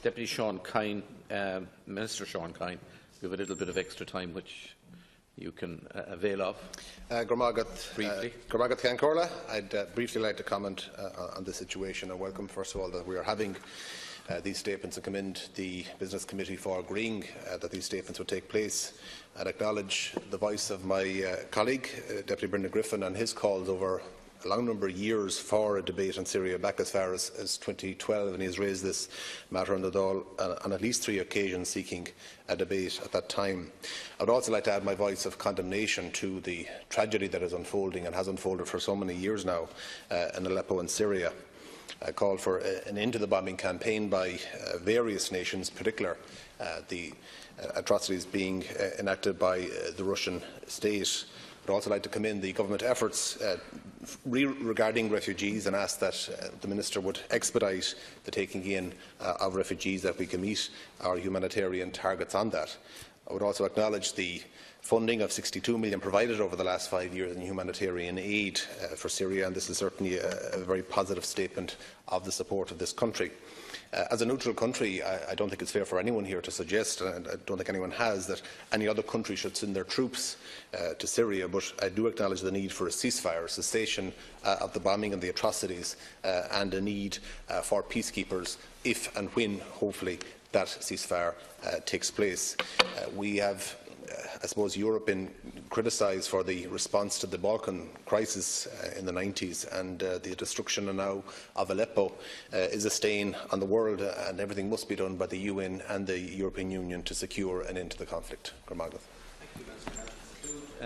Deputy Seán Kyne, Minister Seán Kyne, we have a little bit of extra time which you can avail of. Briefly. I'd briefly like to comment on the situation and welcome, first of all, that we are having these statements and commend the Business Committee for agreeing that these statements would take place, and acknowledge the voice of my colleague, Deputy Brendan Griffin, and his calls over a long number of years for a debate on Syria, back as far as 2012, and he has raised this matter on the Dáil on at least 3 occasions, seeking a debate at that time. I would also like to add my voice of condemnation to the tragedy that is unfolding and has unfolded for so many years now in Aleppo and Syria. I call for an end to the bombing campaign by various nations, in particular the atrocities being enacted by the Russian state. I would also like to commend the government efforts regarding refugees and ask that the Minister would expedite the taking in of refugees, that we can meet our humanitarian targets on that. I would also acknowledge the funding of £62 million provided over the last 5 years in humanitarian aid for Syria, and this is certainly a very positive statement of the support of this country. As a neutral country, I don't think it's fair for anyone here to suggest, and I don't think anyone has, that any other country should send their troops to Syria, but I do acknowledge the need for a ceasefire, a cessation of the bombing and the atrocities, and a need for peacekeepers if and when, hopefully, that ceasefire takes place. We have, I suppose, Europe been criticised for the response to the Balkan crisis in the 90s, and the destruction now of Aleppo is a stain on the world, and everything must be done by the UN and the European Union to secure an end to the conflict.